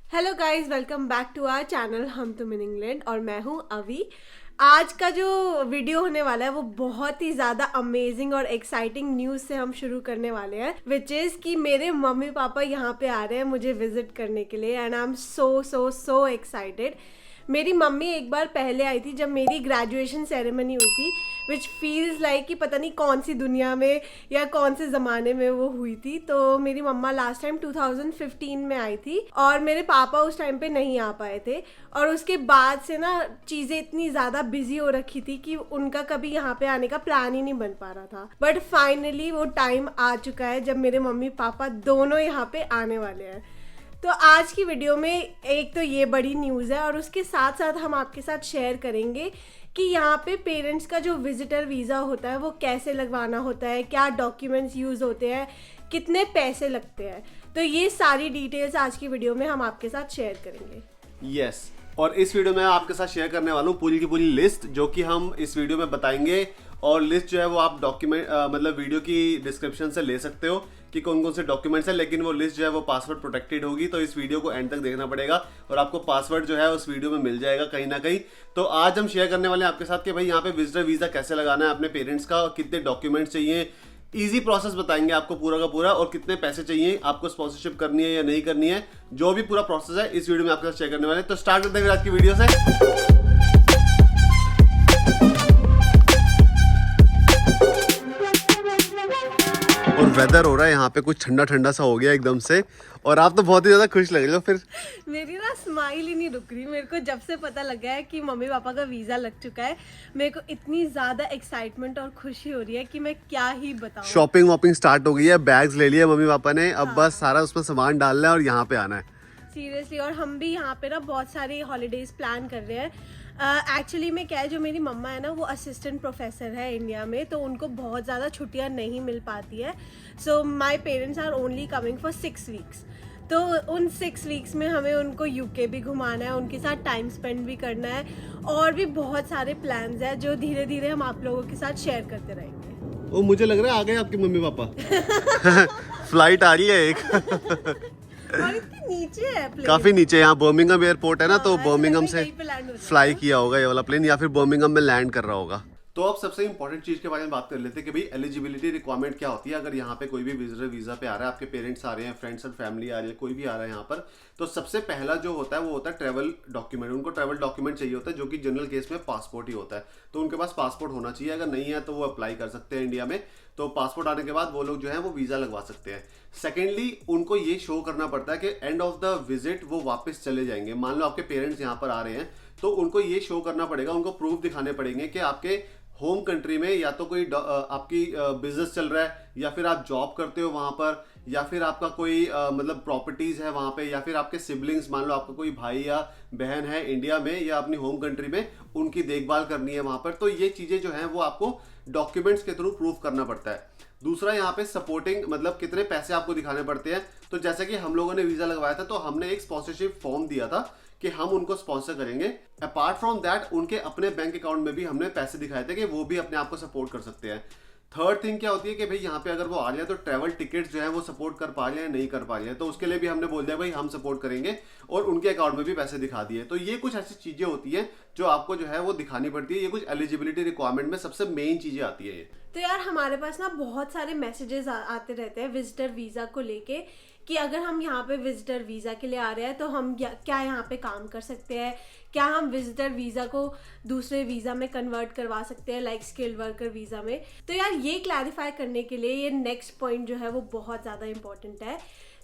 Hello guys, welcome back to our channel हम तुम in England. और मैं हूं अवी। आज का जो वीडियो होने वाला है वो बहुत ही ज़्यादा अमेजिंग और एक्साइटिंग न्यूज़ से हम शुरू करने वाले हैं, विच इज़ कि मेरे मम्मी पापा यहाँ पे आ रहे हैं मुझे विजिट करने के लिए। And I am so so so excited. मेरी मम्मी एक बार पहले आई थी जब मेरी ग्रेजुएशन सेरेमनी हुई थी, विच फील्स लाइक कि पता नहीं कौन सी दुनिया में या कौन से ज़माने में वो हुई थी। तो मेरी मम्मा लास्ट टाइम 2015 में आई थी और मेरे पापा उस टाइम पे नहीं आ पाए थे। और उसके बाद से ना चीज़ें इतनी ज़्यादा बिजी हो रखी थी कि उनका कभी यहाँ पे आने का प्लान ही नहीं बन पा रहा था। बट फाइनली वो टाइम आ चुका है जब मेरे मम्मी पापा दोनों यहाँ पे आने वाले हैं। तो आज की वीडियो में एक तो ये बड़ी न्यूज़ है और उसके साथ साथ हम आपके साथ शेयर करेंगे कि यहाँ पे पेरेंट्स का जो विजिटर वीज़ा होता है वो कैसे लगवाना होता है, क्या डॉक्यूमेंट्स यूज़ होते हैं, कितने पैसे लगते हैं। तो ये सारी डिटेल्स आज की वीडियो में हम आपके साथ शेयर करेंगे। यस और इस वीडियो में आपके साथ शेयर करने वाला हूँ पूरी की पूरी लिस्ट जो कि हम इस वीडियो में बताएंगे। और लिस्ट जो है वो आप डॉक्यूमेंट मतलब वीडियो की डिस्क्रिप्शन से ले सकते हो कि कौन कौन से डॉक्यूमेंट्स हैं, लेकिन वो लिस्ट जो है वो पासवर्ड प्रोटेक्टेड होगी, तो इस वीडियो को एंड तक देखना पड़ेगा और आपको पासवर्ड जो है उस वीडियो में मिल जाएगा कहीं ना कहीं। तो आज हम शेयर करने वाले हैं आपके साथ कि भाई यहाँ पे विजिटर वीज़ा कैसे लगाना है अपने पेरेंट्स का, कितने डॉक्यूमेंट्स चाहिए, इजी प्रोसेस बताएंगे आपको पूरा का पूरा, और कितने पैसे चाहिए, आपको स्पॉन्सरशिप करनी है या नहीं करनी है, जो भी पूरा प्रोसेस है इस वीडियो में आपके साथ शेयर करने वाले हैं। तो स्टार्ट करते हैं आज की वीडियो से। और वेदर हो रहा है यहाँ पे कुछ ठंडा ठंडा सा हो गया एकदम से, और आप तो बहुत ही ज्यादा खुश लग रहे हो। फिर मेरी ना स्माइल ही नहीं रुक रही। मेरे को जब से पता लगा है कि मम्मी पापा का वीज़ा लग चुका है, मेरे को इतनी ज़्यादा एक्साइटमेंट और खुशी हो रही है कि मैं क्या ही बताऊं। शॉपिंग वॉपिंग स्टार्ट हो गई है, बैग्स ले लिए मम्मी पापा ने, अब बस सारा उसमें सामान डालना है और यहाँ पे आना है सीरियसली। और हम भी यहाँ पे ना बहुत सारी हॉलीडेज प्लान कर रहे हैं। एक्चुअली में क्या है, जो मेरी मम्मा है ना वो असिस्टेंट प्रोफेसर है इंडिया में, तो उनको बहुत ज़्यादा छुट्टियाँ नहीं मिल पाती है। So my parents are only coming for 6 weeks. तो उन 6 वीक्स में हमें उनको यूके भी घुमाना है, उनके साथ टाइम स्पेंड भी करना है, और भी बहुत सारे प्लान्स हैं जो धीरे धीरे हम आप लोगों के साथ शेयर करते रहेंगे। वो मुझे लग रहा है आ गए आपके मम्मी पापा। फ्लाइट आ रही है एक। और इतनी नीचे है प्लेन। काफी नीचे, यहाँ बर्मिंघम एयरपोर्ट है ना, तो हाँ, बर्मिंघम से कहीं पे land होता है। फ्लाई किया होगा ये वाला प्लेन, या फिर बर्मिंघम में लैंड कर रहा होगा। तो अब सबसे इंपॉर्टेंट चीज के बारे में बात कर लेते हैं कि भाई एलिजिबिलिटी रिक्वायरमेंट क्या होती है। अगर यहाँ पे कोई भी विजिटर वीजा पे आ रहा है, आपके पेरेंट्स आ रहे हैं, फ्रेंड्स और फैमिली आ रही है, कोई भी आ रहा है यहाँ पर, तो सबसे पहला जो होता है वो होता है ट्रैवल डॉक्यूमेंट। उनको ट्रैवल डॉक्यूमेंट चाहिए होता है, जो कि जनरल केस में पासपोर्ट ही होता है। तो उनके पास पासपोर्ट होना चाहिए, अगर नहीं है तो वो अप्लाई कर सकते हैं इंडिया में। तो पासपोर्ट आने के बाद वो लोग जो है वो वीजा लगवा सकते हैं। सेकेंडली उनको ये शो करना पड़ता है कि एंड ऑफ द विजिट वो वापस चले जाएंगे। मान लो आपके पेरेंट्स यहाँ पर आ रहे हैं, तो उनको ये शो करना पड़ेगा, उनको प्रूफ दिखाने पड़ेंगे कि आपके होम कंट्री में या तो कोई आपकी बिजनेस चल रहा है, या फिर आप जॉब करते हो वहां पर, या फिर आपका कोई मतलब प्रॉपर्टीज है वहां पे, या फिर आपके सिबलिंग्स, मान लो आपका कोई भाई या बहन है इंडिया में या अपनी होम कंट्री में, उनकी देखभाल करनी है वहां पर। तो ये चीजें जो हैं वो आपको डॉक्यूमेंट्स के थ्रू प्रूफ करना पड़ता है। दूसरा यहाँ पे सपोर्टिंग, मतलब कितने पैसे आपको दिखाने पड़ते हैं। तो जैसे कि हम लोगों ने वीजा लगवाया था, तो हमने एक स्पॉन्सरशिप फॉर्म दिया था कि हम उनको स्पॉन्सर करेंगे। अपार्ट फ्रॉम दैट उनके अपने बैंक अकाउंट में भी हमने पैसे दिखाए थे कि वो भी अपने आप को सपोर्ट कर सकते हैं। थर्ड थिंग क्या होती है कि भाई यहाँ पे अगर वो आ रहे हैं तो ट्रैवल टिकट्स जो है वो सपोर्ट कर पा रहे हैं नहीं कर पा रहे हैं, तो उसके लिए भी हमने बोल दिया भाई हम सपोर्ट करेंगे, और उनके अकाउंट में भी पैसे दिखा दिए। तो ये कुछ ऐसी चीजें होती है जो आपको जो है वो दिखानी पड़ती है। ये कुछ एलिजिबिलिटी रिक्वायरमेंट में सबसे मेन चीजें आती है ये। तो यार हमारे पास ना बहुत सारे मैसेजेस आते रहते हैं विजिटर वीज़ा को लेके कि अगर हम यहाँ पे विजिटर वीज़ा के लिए आ रहे हैं तो हम क्या यहाँ पे काम कर सकते हैं, क्या हम विजिटर वीज़ा को दूसरे वीज़ा में कन्वर्ट करवा सकते हैं, लाइक स्किल्ड वर्कर वीज़ा में। तो यार ये क्लैरिफाई करने के लिए ये नेक्स्ट पॉइंट जो है वो बहुत ज़्यादा इंपॉर्टेंट है।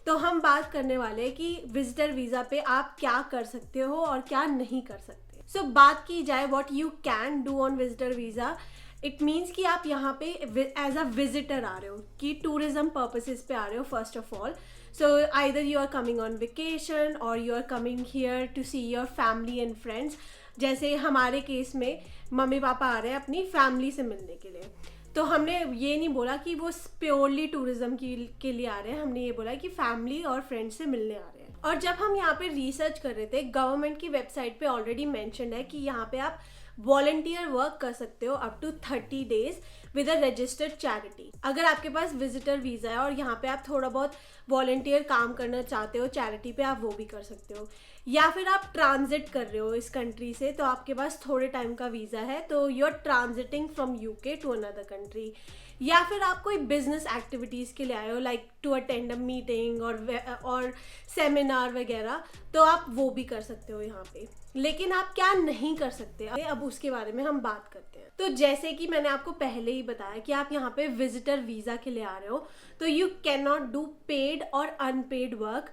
तो हम बात करने वाले हैं कि विजिटर वीज़ा पे आप क्या कर सकते हो और क्या नहीं कर सकते। सो बात की जाए what you can do on visitor visa, it means कि आप यहाँ पे एज अ विजिटर आ रहे हो, कि टूरिज्म पर्पसेस पे आ रहे हो first of all. So either you are coming on vacation और you are coming here to see your family and friends. जैसे हमारे केस में मम्मी पापा आ रहे हैं अपनी फैमिली से मिलने के लिए, तो हमने ये नहीं बोला कि वो प्योरली टूरिज्म के लिए आ रहे हैं, हमने ये बोला कि फैमिली और फ्रेंड्स से मिलने आ रहे हैं। और जब हम यहाँ पे रिसर्च कर रहे थे, गवर्नमेंट की वेबसाइट पे ऑलरेडी मेंशन्ड है कि यहाँ पे आप वॉलंटियर वर्क कर सकते हो up to 30 days with a registered charity. अगर आपके पास विजिटर वीज़ा है और यहाँ पे आप थोड़ा बहुत वॉलंटियर काम करना चाहते हो चैरिटी पे, आप वो भी कर सकते हो। या फिर आप ट्रांजिट कर रहे हो इस कंट्री से, तो आपके पास थोड़े टाइम का वीज़ा है, तो you are transiting from UK to another country. या फिर आप कोई बिजनेस एक्टिविटीज़ के लिए आए हो, like to attend a meeting और सेमिनार वगैरह, तो आप वो भी कर सकते हो यहाँ पे। लेकिन आप क्या नहीं कर सकते, अब उसके बारे में हम बात करते हैं। तो जैसे कि मैंने आपको पहले ही बताया कि आप यहाँ पे विजिटर वीज़ा के लिए आ रहे हो, तो you can not do paid और unpaid work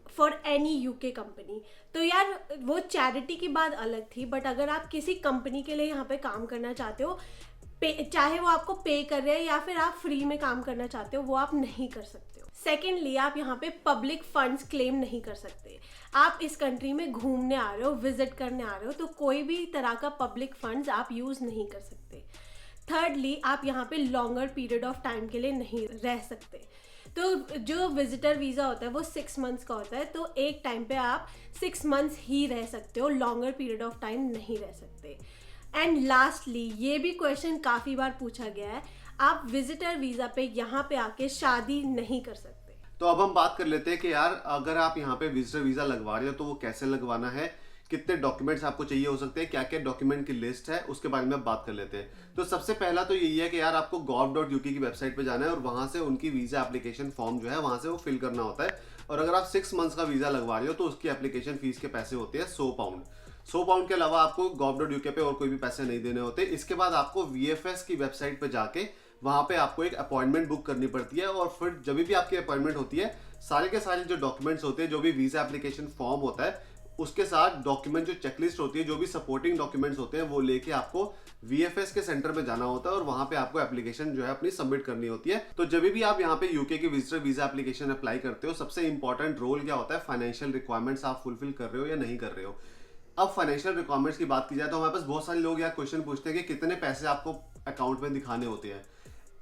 for any UK company. तो यार वो चैरिटी की बात अलग थी, बट अगर आप किसी कंपनी के लिए यहाँ पे काम करना चाहते हो, चाहे वो आपको पे कर रहे हैं या फिर आप फ्री में काम करना चाहते हो, वो आप नहीं कर सकते हो। सेकेंडली, आप यहाँ पे पब्लिक फंड्स क्लेम नहीं कर सकते। आप इस कंट्री में घूमने आ रहे हो, विजिट करने आ रहे हो, तो कोई भी तरह का पब्लिक फंड्स आप यूज़ नहीं कर सकते। थर्डली, आप यहाँ पे लॉन्गर पीरियड ऑफ टाइम के लिए नहीं रह सकते। तो जो विजिटर वीज़ा होता है वो 6 मंथ्स का होता है, तो एक टाइम पे आप 6 मंथ्स ही रह सकते हो, लॉन्गर पीरियड ऑफ टाइम नहीं रह सकते। एंड लास्टली, ये भी क्वेश्चन काफ़ी बार पूछा गया है, आप विजिटर वीज़ा पे यहाँ पे आके शादी नहीं कर सकते। तो अब हम बात कर लेते हैं कि यार अगर आप यहाँ पे विजिटर वीजा लगवा रहे हो तो वो कैसे लगवाना है, कितने डॉक्यूमेंट्स आपको चाहिए हो सकते हैं, क्या क्या डॉक्यूमेंट की लिस्ट है, उसके बारे में अब बात कर लेते हैं। तो सबसे पहला तो यही है कि यार आपको gov.uk की वेबसाइट पे जाना है और वहां से उनकी वीजा एप्लीकेशन फॉर्म जो है वहां से वो फिल करना होता है। और अगर आप 6 मंथ्स का वीजा लगवा रहे हो तो उसकी एप्लीकेशन फीस के पैसे होते हैं 100 पाउंड। 100 पाउंड के अलावा आपको gov.uk पे और कोई भी पैसे नहीं देने होते। इसके बाद आपको VFS की वेबसाइट पे जाके वहां पे आपको एक अपॉइंटमेंट बुक करनी पड़ती है, और फिर जब भी आपकी अपॉइंटमेंट होती है, सारे के सारे जो डॉक्यूमेंट्स होते हैं, जो भी वीजा एप्लीकेशन फॉर्म होता है उसके साथ डॉक्यूमेंट जो चेकलिस्ट होती है, जो भी सपोर्टिंग डॉक्यूमेंट्स होते हैं, वो लेके आपको VFS के सेंटर में जाना होता है और वहां पे आपको एप्लीकेशन जो है अपनी सबमिट करनी होती है। तो जब भी आप यहाँ पे यूके की विजिटर वीजा एप्लीकेशन अप्लाई करते हो, सबसे इंपॉर्टेंट रोल क्या होता है, फाइनेंशियल रिक्वायरमेंट्स आप फुलफिल कर रहे हो या नहीं कर रहे हो। अब फाइनेंशियल रिक्वायरमेंट्स की बात की जाए तो हमारे पास बहुत सारे लोग यहाँ क्वेश्चन पूछते हैं कि कितने पैसे आपको अकाउंट में दिखाने होते हैं।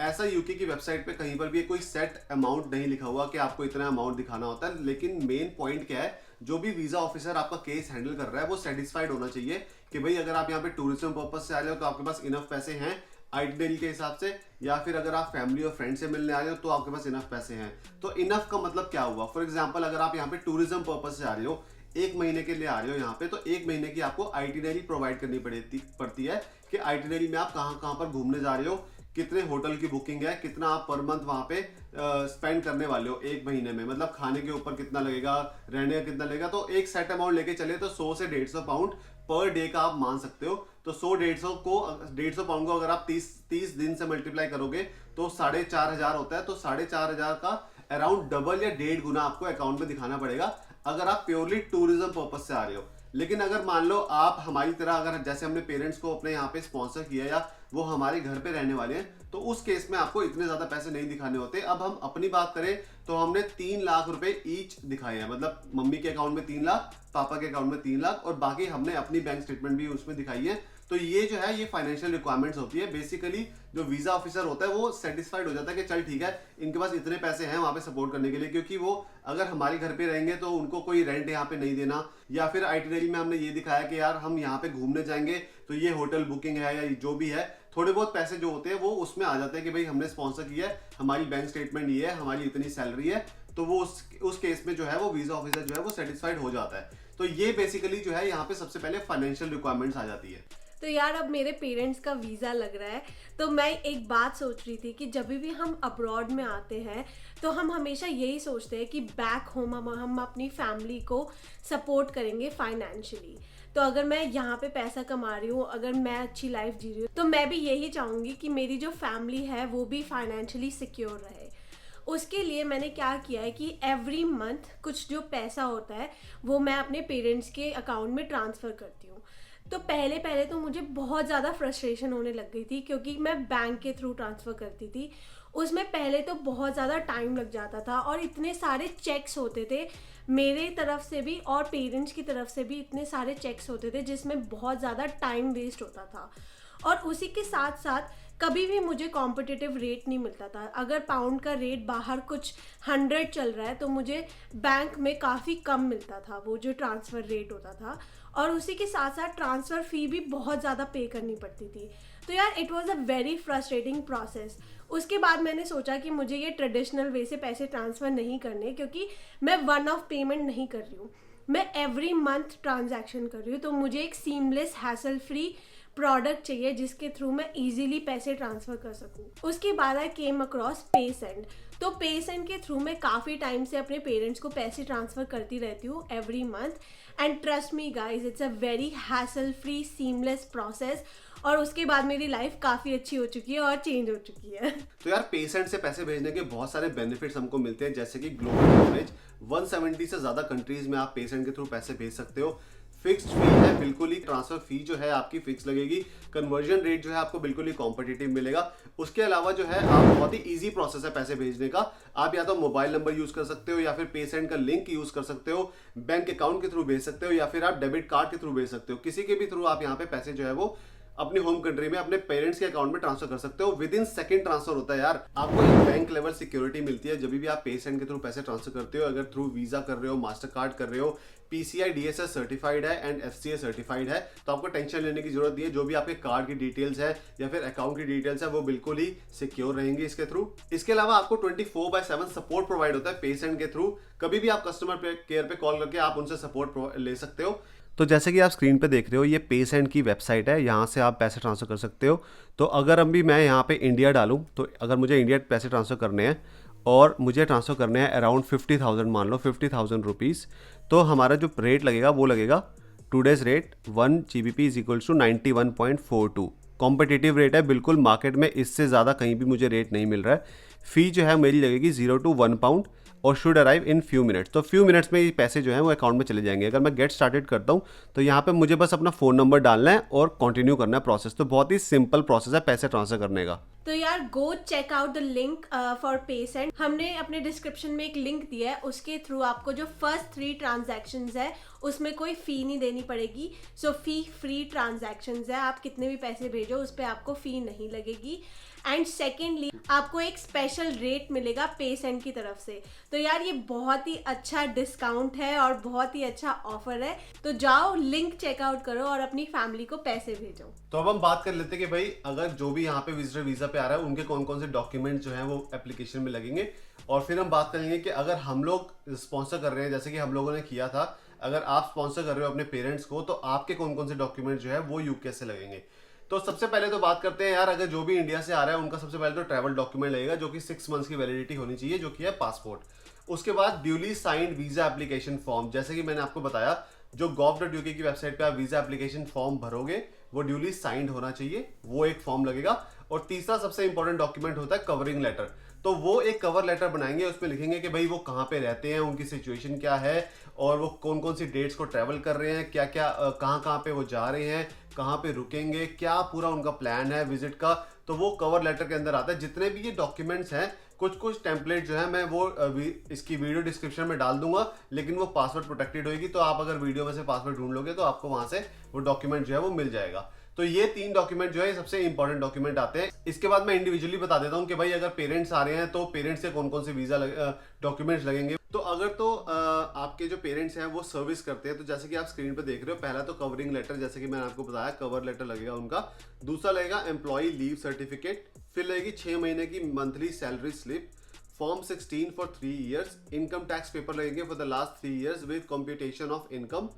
ऐसा यूके की वेबसाइट पे कहीं पर भी कोई सेट अमाउंट नहीं लिखा हुआ कि आपको इतना अमाउंट दिखाना होता है। लेकिन मेन पॉइंट क्या है, जो भी वीजा ऑफिसर आपका केस हैंडल कर रहा है वो सेटिस्फाइड होना चाहिए कि भाई अगर आप यहाँ पे टूरिज्म पर्पज से आ रहे हो तो आपके पास इनफ पैसे हैं आइटिनरी के हिसाब से, या फिर अगर आप फैमिली और फ्रेंड से मिलने आ रहे हो तो आपके पास इनफ पैसे हैं। तो इनफ का मतलब क्या हुआ, फॉर एग्जाम्पल अगर आप यहाँ पे टूरिज्म पर्पज से आ रहे हो, 1 महीने के लिए आ रहे हो यहाँ पे, तो 1 महीने की आपको आइटिनरी प्रोवाइड करनी पड़ती है कि आइटिनरी में आप कहाँ कहाँ पर घूमने जा रहे हो, कितने होटल की बुकिंग है, कितना आप पर मंथ वहां पे स्पेंड करने वाले हो 1 महीने में, मतलब खाने के ऊपर कितना लगेगा, रहने का कितना लगेगा। तो एक सेट अमाउंट लेके चले तो 100 से 150 पाउंड पर डे का आप मान सकते हो। तो 100 पाउंड को अगर आप 30 दिन से मल्टीप्लाई करोगे तो 4,500 होता है। तो 4,500 का अराउंड डबल या 1.5 गुना आपको अकाउंट में दिखाना पड़ेगा अगर आप प्योरली टूरिज्म पर्पज से आ रहे हो। लेकिन अगर मान लो आप हमारी तरह, अगर जैसे हमने पेरेंट्स को अपने यहाँ पे स्पॉन्सर किया या वो हमारे घर पे रहने वाले हैं, तो उस केस में आपको इतने ज्यादा पैसे नहीं दिखाने होते। अब हम अपनी बात करें तो हमने 3 लाख रुपए ईच दिखाए हैं, मतलब मम्मी के अकाउंट में 3 लाख, पापा के अकाउंट में 3 लाख, और बाकी हमने अपनी बैंक स्टेटमेंट भी उसमें दिखाई है। तो ये जो है ये फाइनेंशियल रिक्वायरमेंट्स होती है। बेसिकली जो वीजा ऑफिसर होता है वो सेटिस्फाइड हो जाता है कि चल ठीक है, इनके पास इतने पैसे हैं वहां पे सपोर्ट करने के लिए, क्योंकि वो अगर हमारे घर पे रहेंगे तो उनको कोई रेंट यहाँ पे नहीं देना, या फिर आइटिनरी में हमने ये दिखाया कि यार हम यहाँ पे घूमने जाएंगे तो ये होटल बुकिंग है या जो भी है, थोड़े बहुत पैसे जो होते हैं वो उसमें आ जाते हैं कि भाई हमने स्पॉन्सर किया है, हमारी बैंक स्टेटमेंट ये है, हमारी इतनी सैलरी है। तो वो उस केस में जो है वो वीजा ऑफिसर जो है वो सेटिस्फाइड हो जाता है। तो ये बेसिकली जो है यहाँ पे सबसे पहले फाइनेंशियल रिक्वायरमेंट्स आ जाती है। तो यार अब मेरे पेरेंट्स का वीज़ा लग रहा है, तो मैं एक बात सोच रही थी कि जब भी हम अब्रॉड में आते हैं तो हम हमेशा यही सोचते हैं कि बैक होम हम अपनी फैमिली को सपोर्ट करेंगे फाइनेंशियली। तो अगर मैं यहाँ पे पैसा कमा रही हूँ, अगर मैं अच्छी लाइफ जी रही हूँ, तो मैं भी यही चाहूँगी कि मेरी जो फैमिली है वो भी फाइनेंशियली सिक्योर रहे। उसके लिए मैंने क्या किया है कि एवरी मंथ कुछ जो पैसा होता है वो मैं अपने पेरेंट्स के अकाउंट में ट्रांसफ़र करती हूँ। तो पहले तो मुझे बहुत ज़्यादा फ्रस्ट्रेशन होने लग गई थी, क्योंकि मैं बैंक के थ्रू ट्रांसफ़र करती थी। उसमें पहले तो बहुत ज़्यादा टाइम लग जाता था और इतने सारे चेक्स होते थे मेरे तरफ से भी और पेरेंट्स की तरफ से भी, इतने सारे चेक्स होते थे जिसमें बहुत ज़्यादा टाइम वेस्ट होता था। और उसी के साथ साथ कभी भी मुझे कॉम्पिटिटिव रेट नहीं मिलता था। अगर पाउंड का रेट बाहर कुछ 100 चल रहा है तो मुझे बैंक में काफ़ी कम मिलता था वो जो ट्रांसफ़र रेट होता था, और उसी के साथ साथ ट्रांसफ़र फ़ी भी बहुत ज़्यादा पे करनी पड़ती थी। तो यार it was a very frustrating process. उसके बाद मैंने सोचा कि मुझे ये ट्रेडिशनल वे से पैसे ट्रांसफ़र नहीं करने, क्योंकि मैं वन ऑफ पेमेंट नहीं कर रही हूँ, मैं एवरी मंथ ट्रांजैक्शन कर रही हूँ। तो मुझे एक सीमलेस हैसल फ्री प्रोडक्ट चाहिए जिसके थ्रू मैं इजीली पैसे ट्रांसफ़र कर सकूँ। उसके बाद आई केम अक्रॉस पेसेंड। तो पेसेंड के थ्रू मैं काफ़ी टाइम से अपने पेरेंट्स को पैसे ट्रांसफ़र करती रहती हूँ every month, and trust me guys, it's a very hassle free seamless process. और उसके बाद मेरी लाइफ काफ़ी अच्छी हो चुकी है और चेंज हो चुकी है। तो यार पेसेंट से पैसे भेजने के बहुत सारे बेनिफिट्स हमको मिलते हैं, जैसे कि ग्लोबल कवरेज, 170 से ज़्यादा कंट्रीज में आप पेसेंट के थ्रू पैसे भेज सकते हो। फिक्स्ड फी है बिल्कुल ही, ट्रांसफर फी जो है आपकी फिक्स लगेगी। कन्वर्जन रेट जो है आपको बिल्कुल ही कॉम्पिटिटिव मिलेगा। उसके अलावा जो है आप बहुत ही इजी प्रोसेस है पैसे भेजने का। आप या तो मोबाइल नंबर यूज कर सकते हो, या फिर पेसेंट का लिंक यूज कर सकते हो, बैंक अकाउंट के थ्रू भेज सकते हो, या फिर आप डेबिट कार्ड के थ्रू भेज सकते हो। किसी के भी थ्रू आप यहाँ पे पैसे जो है वो अपनी होम कंट्री में अपने पेरेंट्स के अकाउंट में ट्रांसफर कर सकते हो। विद इन सेकंड ट्रांसफर होता है यार। आपको एक बैंक लेवल सिक्योरिटी मिलती है जब भी आप पेसेंट के थ्रू पैसे ट्रांसफर करते हो। अगर थ्रू वीजा कर रहे हो, मास्टर कार्ड कर रहे हो, PCI DSS सर्टिफाइड है एंड FCA सर्टिफाइड है, तो आपको टेंशन लेने की जरूरत नहीं है। जो भी आपके कार्ड की डिटेल्स है या फिर अकाउंट की डिटेल्स है वो बिल्कुल ही सिक्योर रहेंगी इसके थ्रू। इसके अलावा आपको 24/7 सपोर्ट प्रोवाइड होता है पेसेंट के थ्रू। कभी भी आप कस्टमर केयर पे कॉल करके आप उनसे सपोर्ट ले सकते हो। तो जैसे कि आप स्क्रीन पे देख रहे हो, ये पेसेंट की वेबसाइट है, यहाँ से आप पैसे ट्रांसफ़र कर सकते हो। तो अगर अभी मैं यहाँ पे इंडिया डालूँ, तो अगर मुझे इंडिया पैसे ट्रांसफ़र करने हैं और मुझे ट्रांसफ़र करने हैं अराउंड 50,000, मान लो 50,000 रुपीज़, तो हमारा जो रेट लगेगा वो लगेगा today's rate 1 GBP = 91.42। Competitive rate है बिल्कुल, मार्केट में इससे ज़्यादा कहीं भी मुझे रेट नहीं मिल रहा है। फ़ी जो है मेरी लगेगी 0 to 1 pound और should arrive in few minutes. तो फ्यू मिनट्स में ये पैसे जो हैं वो अकाउंट में चले जाएंगे। अगर मैं गेट स्टार्टेड करता हूँ तो यहाँ पे मुझे बस अपना फ़ोन नंबर डालना है और कंटिन्यू करना है प्रोसेस। तो बहुत ही सिंपल प्रोसेस है पैसे ट्रांसफर करने का। तो यार go check out the link for patient. हमने अपने डिस्क्रिप्शन में एक लिंक दिया है, उसके थ्रू आपको जो फर्स्ट 3 ट्रांजैक्शंस है उसमें कोई फ़ी नहीं देनी पड़ेगी। सो फ़ी फ्री ट्रांजैक्शंस है, आप कितने भी पैसे भेजो उस पर आपको फ़ी नहीं लगेगी। एंड सेकेंडली आपको एक स्पेशल रेट मिलेगा पेसेंट की तरफ से। तो यार ये बहुत ही अच्छा डिस्काउंट है और बहुत ही अच्छा ऑफर है। तो जाओ लिंक चेकआउट करो और अपनी फैमिली को पैसे भेजो। तो अब हम बात कर लेते हैं कि भाई अगर जो भी यहाँ पे विजिटर वीजा पे आ रहा है उनके कौन कौन से डॉक्यूमेंट जो हैं वो एप्लीकेशन में लगेंगे। और फिर हम बात करेंगे कि अगर हम लोग स्पॉन्सर कर रहे हैं, जैसे कि हम लोगों ने किया था, अगर आप स्पॉन्सर कर रहे हो अपने पेरेंट्स को, तो आपके कौन कौन से डॉक्यूमेंट जो है वो यूके से लगेंगे। तो सबसे पहले तो बात करते हैं यार, अगर जो भी इंडिया से आ रहा है उनका सबसे पहले तो ट्रैवल डॉक्यूमेंट लगेगा, जो कि 6 मंथ्स की वैलिडिटी होनी चाहिए, जो कि है पासपोर्ट। उसके बाद duly signed visa application form, जैसे कि मैंने आपको बताया, जो gov.uk की वेबसाइट पे आप वीजा एप्लीकेशन फॉर्म भरोगे वो ड्यूली साइंड होना चाहिए, वो एक फॉर्म लगेगा। और तीसरा सबसे इंपॉर्टेंट डॉक्यूमेंट होता है कवरिंग लेटर। तो वो एक कवर लेटर बनाएंगे, उसमें लिखेंगे कि भाई वो कहाँ पे रहते हैं, उनकी सिचुएशन क्या है, और वो कौन कौन सी डेट्स को ट्रैवल कर रहे हैं, क्या क्या कहाँ कहाँ पे वो जा रहे हैं, कहाँ पे रुकेंगे, क्या पूरा उनका प्लान है विजिट का। तो वो कवर लेटर के अंदर आता है। जितने भी ये डॉक्यूमेंट्स हैं, कुछ कुछ टेम्पलेट जो है मैं वो इसकी वीडियो डिस्क्रिप्शन में डाल दूंगा, लेकिन वो पासवर्ड प्रोटेक्टेड होगी। तो आप अगर वीडियो में से पासवर्ड ढूंढ लोगे तो आपको वहां से वो डॉक्यूमेंट जो है वो मिल जाएगा। तो ये 3 डॉक्यूमेंट जो है सबसे इंपॉर्टेंट डॉक्यूमेंट आते हैं। इसके बाद मैं इंडिविजुअली बता देता हूँ कि भाई अगर पेरेंट्स आ रहे हैं तो पेरेंट्स से कौन कौन से वीजा डॉक्यूमेंट्स लगेंगे। तो अगर तो आपके जो पेरेंट्स हैं वो सर्विस करते हैं, तो जैसे कि आप स्क्रीन पे देख रहे हो, पहला तो कवरिंग लेटर, जैसे कि मैंने आपको बताया कवर लेटर लगेगा उनका। दूसरा लगेगा एम्प्लॉय लीव सर्टिफिकेट, फिर लगेगी 6 महीने की monthly salary slip, form 16 for 3 years, income tax paper लगेंगे for the last 3 years with computation of income,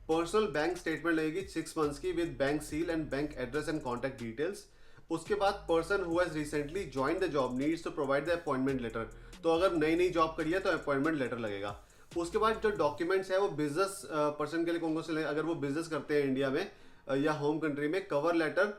personal bank statement लगेगी 6 मंथ्स की with bank seal and bank address and contact details. उसके बाद person who has recently join the job needs to provide the appointment letter. तो अगर नई job करी है तो अपॉइंटमेंट लेटर लगेगा। उसके बाद जो डॉक्यूमेंट्स है वो बिजनेस पर्सन के लिए कौन कौन से, अगर वो बिजनेस करते हैं इंडिया में या होम कंट्री में, cover letter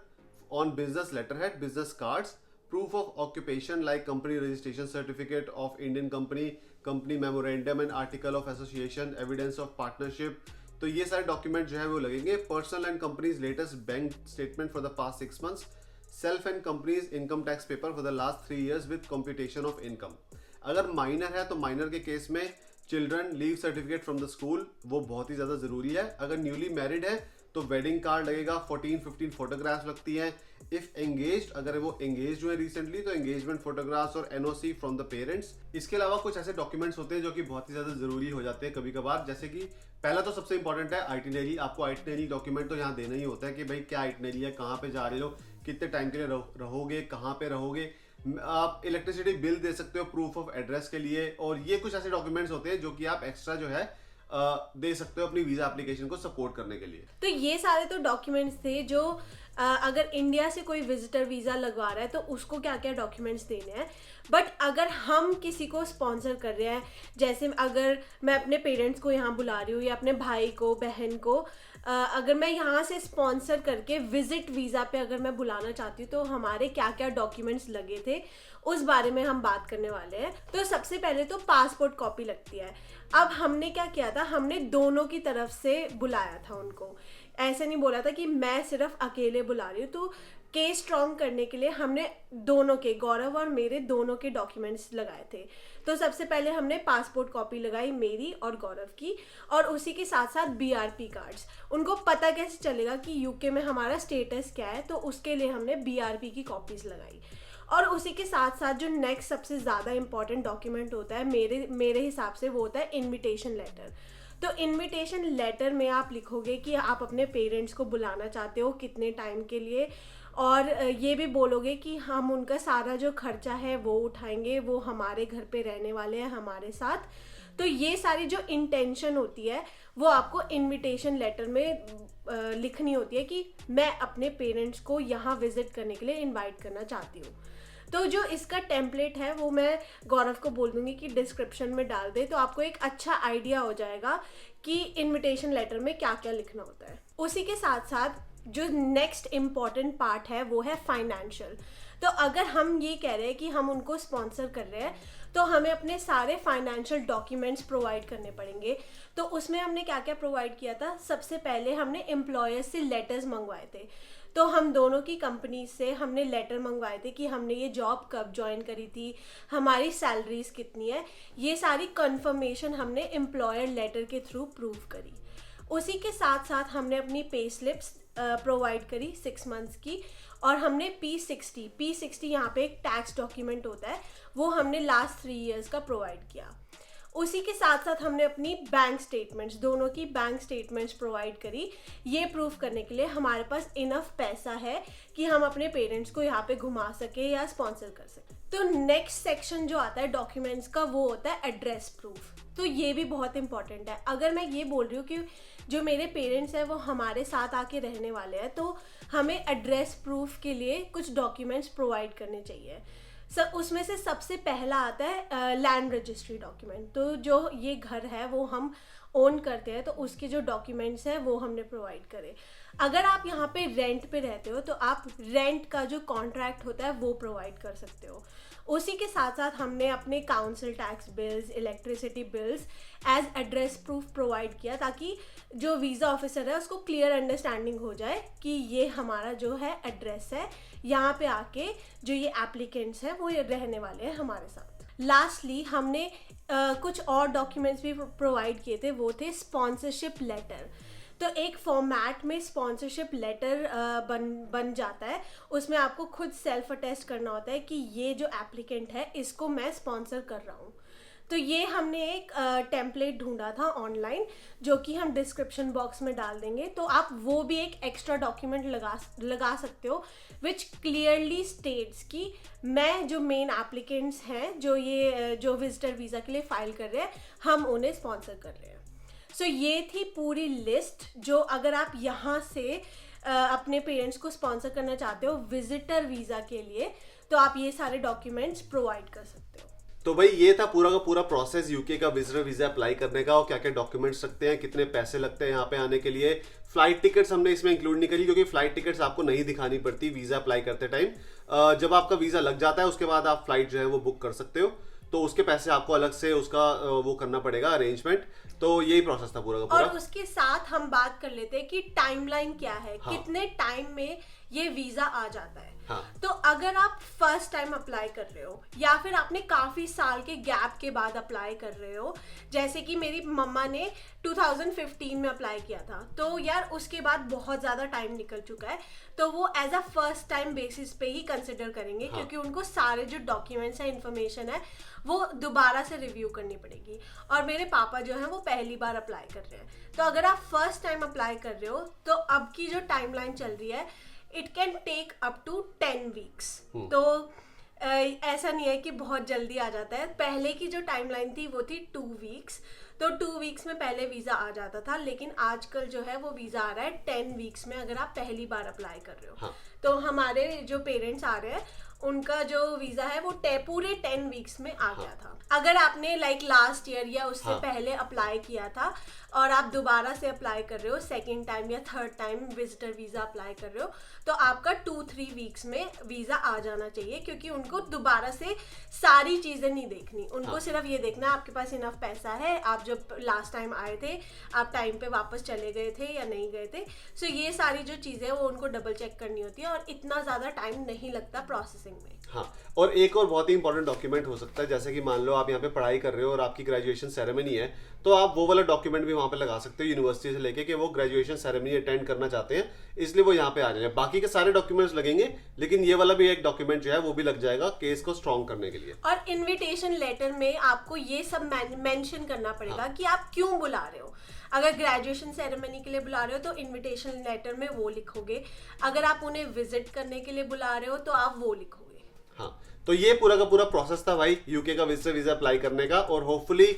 on business letterhead, business cards, proof of occupation like company registration certificate of Indian company, company memorandum and article of association, evidence of partnership। तो ये सारे document जो है वो लगेंगे। Personal and companies latest bank statement for the past 6 months, self and companies income tax paper for the last 3 years with computation of income. अगर minor है तो माइनर के केस में children leave certificate from the school, वो बहुत ही ज़्यादा ज़रूरी है। अगर न्यूली मैरिड है तो वेडिंग कार्ड लगेगा, 14-15 फोटोग्राफ्स लगती हैं। इफ एंगेज्ड, अगर वो एंगेज्ड हुए रिसेंटली तो एंगेजमेंट फोटोग्राफ्स और एनओसी फ्रॉम द पेरेंट्स। इसके अलावा कुछ ऐसे डॉक्यूमेंट्स होते हैं जो कि बहुत ही ज़्यादा ज़रूरी हो जाते हैं कभी कभार, जैसे कि पहला तो सबसे इंपॉर्टेंट है आइटिनरी। आपको आइटिनरी डॉक्यूमेंट तो यहाँ देना ही होता है कि भाई क्या आइटिनरी है, कहाँ पे जा रहे हो, कितने टाइम के लिए रहोगे, कहाँ पे रहोगे, आप इलेक्ट्रिसिटी बिल दे सकते हो प्रूफ ऑफ एड्रेस के लिए, और ये कुछ ऐसे डॉक्यूमेंट्स होते हैं जो कि आप एक्स्ट्रा जो है दे सकते हो अपनी वीजा एप्लीकेशन को सपोर्ट करने के लिए। तो ये सारे तो डॉक्यूमेंट्स थे जो अगर इंडिया से कोई विजिटर वीज़ा लगवा रहा है तो उसको क्या क्या डॉक्यूमेंट्स देने हैं। बट अगर हम किसी को स्पॉन्सर कर रहे हैं, जैसे अगर मैं अपने पेरेंट्स को यहाँ बुला रही हूँ या अपने भाई को, बहन को, अगर मैं यहाँ से स्पॉन्सर करके विजिट वीज़ा पे अगर मैं बुलाना चाहती हूँ तो हमारे क्या क्या डॉक्यूमेंट्स लगे थे उस बारे में हम बात करने वाले हैं। तो सबसे पहले तो पासपोर्ट कॉपी लगती है। अब हमने क्या किया था, हमने दोनों की तरफ से बुलाया था उनको, ऐसे नहीं बोला था कि मैं सिर्फ अकेले बुला रही हूँ। तो केस स्ट्रॉन्ग करने के लिए हमने दोनों के, गौरव और मेरे दोनों के डॉक्यूमेंट्स लगाए थे। तो सबसे पहले हमने पासपोर्ट कॉपी लगाई मेरी और गौरव की, और उसी के साथ साथ BRP कार्ड्स। उनको पता कैसे चलेगा कि यूके में हमारा स्टेटस क्या है, तो उसके लिए हमने BRP की कॉपीज़ लगाई। और उसी के साथ साथ जो नेक्स्ट सबसे ज़्यादा इंपॉर्टेंट डॉक्यूमेंट होता है मेरे हिसाब से, वो होता है इनविटेशन लेटर। तो इनविटेशन लेटर में आप लिखोगे कि आप अपने पेरेंट्स को बुलाना चाहते हो, कितने टाइम के लिए, और ये भी बोलोगे कि हम उनका सारा जो खर्चा है वो उठाएंगे, वो हमारे घर पे रहने वाले हैं हमारे साथ। तो ये सारी जो इंटेंशन होती है वो आपको इनविटेशन लेटर में लिखनी होती है कि मैं अपने पेरेंट्स को यहाँ विजिट करने के लिए इनवाइट करना चाहती हूँ। तो जो इसका टेम्पलेट है वो मैं गौरव को बोल दूंगी कि डिस्क्रिप्शन में डाल दे, तो आपको एक अच्छा आइडिया हो जाएगा कि इनविटेशन लेटर में क्या क्या लिखना होता है। उसी के साथ साथ जो नेक्स्ट इम्पॉर्टेंट पार्ट है वो है फाइनेंशियल। तो अगर हम ये कह रहे हैं कि हम उनको स्पॉन्सर कर रहे हैं तो हमें अपने सारे फाइनेंशियल डॉक्यूमेंट्स प्रोवाइड करने पड़ेंगे। तो उसमें हमने क्या क्या प्रोवाइड किया था, सबसे पहले हमने एम्प्लॉयर्स से लेटर्स मंगवाए थे। तो हम दोनों की कंपनी से हमने लेटर मंगवाए थे कि हमने ये जॉब कब ज्वाइन करी थी, हमारी सैलरीज कितनी है, ये सारी कंफर्मेशन हमने एम्प्लॉयर लेटर के थ्रू प्रूव करी। उसी के साथ साथ हमने अपनी पे स्लिप्स प्रोवाइड करी 6 मंथ्स की, और हमने P60 यहाँ पे एक टैक्स डॉक्यूमेंट होता है, वो हमने लास्ट 3 इयर्स का प्रोवाइड किया। उसी के साथ साथ हमने अपनी बैंक स्टेटमेंट्स, दोनों की बैंक स्टेटमेंट्स प्रोवाइड करी, ये प्रूफ करने के लिए हमारे पास इनफ पैसा है कि हम अपने पेरेंट्स को यहाँ पे घुमा सके या स्पॉन्सर कर सके। तो नेक्स्ट सेक्शन जो आता है डॉक्यूमेंट्स का वो होता है एड्रेस प्रूफ। तो ये भी बहुत इंपॉर्टेंट है। अगर मैं ये बोल रही हूँ कि जो मेरे पेरेंट्स हैं वो हमारे साथ आके रहने वाले हैं, तो हमें एड्रेस प्रूफ के लिए कुछ डॉक्यूमेंट्स प्रोवाइड करने चाहिए। उसमें से सबसे पहला आता है लैंड रजिस्ट्री डॉक्यूमेंट। तो जो ये घर है वो हम ओन करते हैं, तो उसके जो डॉक्यूमेंट्स हैं वो हमने प्रोवाइड करे। अगर आप यहाँ पे रेंट पे रहते हो तो आप रेंट का जो कॉन्ट्रैक्ट होता है वो प्रोवाइड कर सकते हो। उसी के साथ साथ हमने अपने council tax bills, electricity bills as address proof provide किया, ताकि जो वीज़ा ऑफिसर है उसको क्लियर अंडरस्टैंडिंग हो जाए कि ये हमारा जो है एड्रेस है, यहाँ पे आके जो ये एप्लीकेंट्स हैं वो ये रहने वाले हैं हमारे साथ। लास्टली हमने कुछ और डॉक्यूमेंट्स भी प्रोवाइड किए थे, वो थे स्पॉन्सरशिप लेटर। तो एक फॉर्मेट में स्पॉन्सरशिप लेटर बन जाता है, उसमें आपको खुद सेल्फ अटेस्ट करना होता है कि ये जो एप्लीकेंट है इसको मैं स्पॉन्सर कर रहा हूँ। तो ये हमने एक टेम्पलेट ढूंढा था ऑनलाइन, जो कि हम डिस्क्रिप्शन बॉक्स में डाल देंगे। तो आप वो भी एक एक्स्ट्रा डॉक्यूमेंट लगा सकते हो विच क्लियरली स्टेट्स कि मैं जो मेन एप्लीकेंट्स हैं जो विजिटर वीज़ा के लिए फाइल कर रहे हैं, हम उन्हें स्पॉन्सर कर रहे हैं। सो ये थी पूरी लिस्ट, जो अगर आप यहाँ से अपने पेरेंट्स को स्पॉन्सर करना चाहते हो विजिटर वीज़ा के लिए, तो आप ये सारे डॉक्यूमेंट्स प्रोवाइड कर सकते हो। तो भाई ये था पूरा का पूरा प्रोसेस यूके का विजिटर वीजा अप्लाई करने का, और क्या क्या डॉक्यूमेंट्स लगते हैं, कितने पैसे लगते हैं यहाँ पे आने के लिए। फ्लाइट टिकट्स हमने इसमें इंक्लूड नहीं करी, क्योंकि फ्लाइट टिकट्स आपको नहीं दिखानी पड़ती वीजा अप्लाई करते टाइम। जब आपका वीजा लग जाता है उसके बाद आप फ्लाइट जो है वो बुक कर सकते हो, तो उसके पैसे आपको अलग से उसका वो करना पड़ेगा अरेंजमेंट। तो यही प्रोसेस था पूरा का पूरा। और उसके साथ हम बात कर लेते हैं कि टाइमलाइन क्या है, हाँ। कितने टाइम में ये वीजा आ जाता है। हाँ। तो अगर आप फर्स्ट टाइम अप्लाई कर रहे हो या फिर आपने काफी साल के गैप के बाद अप्लाई कर रहे हो, जैसे कि मेरी मम्मा ने 2015 में अप्लाई किया था, तो यार उसके बाद बहुत ज्यादा टाइम निकल चुका है, तो वो as a first time basis पे ही कंसिडर करेंगे। हाँ। क्योंकि उनको सारे जो डॉक्यूमेंट्स है, इन्फॉर्मेशन है, वो दोबारा से रिव्यू करनी पड़ेगी। और मेरे पापा जो है वो पहली बार अप्लाई कर रहे हैं। तो अगर आप फर्स्ट टाइम अप्लाई कर रहे हो तो अब की जो टाइमलाइन चल रही है it can take up to 10 weeks. तो ऐसा नहीं है कि बहुत जल्दी आ जाता है। पहले की जो टाइमलाइन थी वो थी 2 वीक्स, तो 2 वीक्स में पहले वीज़ा आ जाता था, लेकिन आजकल जो है वो वीज़ा आ रहा है 10 वीक्स में, अगर आप पहली बार अप्लाई कर रहे हो। हाँ। तो हमारे जो पेरेंट्स आ रहे हैं उनका जो वीज़ा है वो पूरे 10 वीक्स में आ गया था। अगर आपने लास्ट ईयर या उससे पहले अप्लाई किया था और आप दोबारा से अप्लाई कर रहे हो, सेकेंड टाइम या third time visitor visa apply कर रहे हो, तो आपका 2-3 वीक्स में वीज़ा आ जाना चाहिए, क्योंकि उनको दोबारा से सारी चीज़ें नहीं देखनी। उनको सिर्फ ये देखना आपके पास इनफ पैसा है, आप जब लास्ट टाइम आए थे आप टाइम पे वापस चले गए थे या नहीं गए थे। सो ये सारी जो चीज़ें वो उनको डबल चेक करनी होती है और इतना ज़्यादा टाइम नहीं लगता प्रोसेसिंग में। हाँ, और एक और बहुत ही इंपॉर्टेंट डॉक्यूमेंट हो सकता है, जैसे कि मान लो आप यहाँ पे पढ़ाई कर रहे हो और आपकी ग्रेजुएशन सेरेमनी है, तो आप वो वाला डॉक्यूमेंट भी वहाँ पे लगा सकते हो यूनिवर्सिटी से लेके कि वो ग्रेजुएशन सेरेमनी अटेंड करना चाहते हैं, इसलिए वो यहाँ पे आ जाए। बाकी के सारे डॉक्यूमेंट्स लगेंगे, लेकिन ये वाला भी एक डॉक्यूमेंट जो है वो भी लग जाएगा केस को स्ट्रॉन्ग करने के लिए। और इन्विटेशन लेटर में आपको ये सब मेंशन करना पड़ेगा कि आप क्यों बुला रहे हो। अगर ग्रेजुएशन सेरेमनी के लिए बुला रहे हो तो इन्विटेशन लेटर में वो लिखोगे, अगर आप उन्हें विजिट करने के लिए बुला रहे हो तो आप वो लिखोगे। हाँ, तो ये पूरा का पूरा प्रोसेस था भाई यूके का विजिटर वीजा अप्लाई करने का, और होपफुली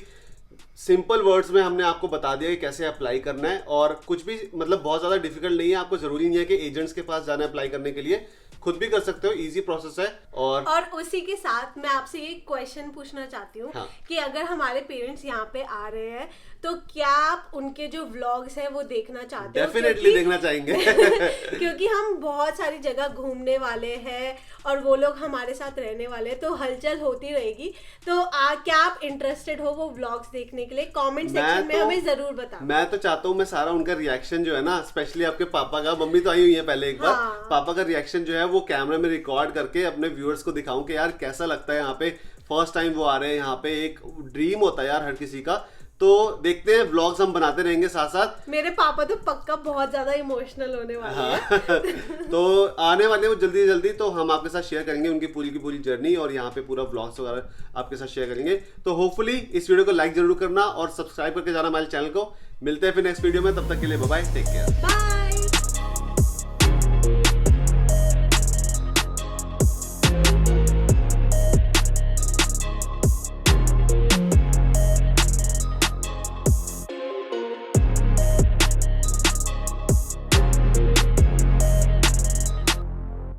सिंपल वर्ड्स में हमने आपको बता दिया कि कैसे अप्लाई करना है, और कुछ भी मतलब बहुत ज्यादा डिफिकल्ट नहीं है। आपको जरूरी नहीं है कि एजेंट्स के पास जाना अप्लाई करने के लिए, खुद भी कर सकते हो, इजी प्रोसेस है। और उसी के साथ मैं आपसे ये क्वेश्चन पूछना चाहती हूँ कि अगर हमारे पेरेंट्स यहाँ पे आ रहे हैं तो क्या आप उनके जो व्लॉग्स हैं वो देखना चाहते हो? डेफिनेटली देखना चाहेंगे क्योंकि हम बहुत सारी जगह घूमने वाले हैं और वो लोग हमारे साथ रहने वाले हैं, तो हलचल होती रहेगी। तो क्या आप इंटरेस्टेड हो वो व्लॉग्स देखने के लिए? कमेंट सेक्शन में हमें जरूर बताओ। मैं तो चाहता हूँ मैं सारा उनका रिएक्शन जो है ना, स्पेशली आपके पापा का, मम्मी तो आई हुई है पहले एक बार, पापा का रिएक्शन जो है वो कैमरा में रिकॉर्ड करके अपने व्यूअर्स को दिखाऊं कि यार कैसा लगता है यहाँ पे, फर्स्ट टाइम वो आ रहे हैं यहाँ पे। एक ड्रीम होता है यार हर किसी का। तो देखते हैं, व्लॉग्स हम बनाते रहेंगे साथ साथ। मेरे पापा तो पक्का बहुत ज्यादा इमोशनल होने वाले हैं। तो आने वाले वो जल्दी से जल्दी तो हम आपके साथ शेयर करेंगे उनकी पूरी की पूरी जर्नी, और यहाँ पे पूरा व्लॉग्स वगैरह आपके साथ शेयर करेंगे। तो होपफुली इस वीडियो को लाइक जरूर करना और सब्सक्राइब करके जाना हमारे चैनल को। मिलते हैं फिर नेक्स्ट वीडियो में, तब तक के लिए बाय बाय, टेक केयर।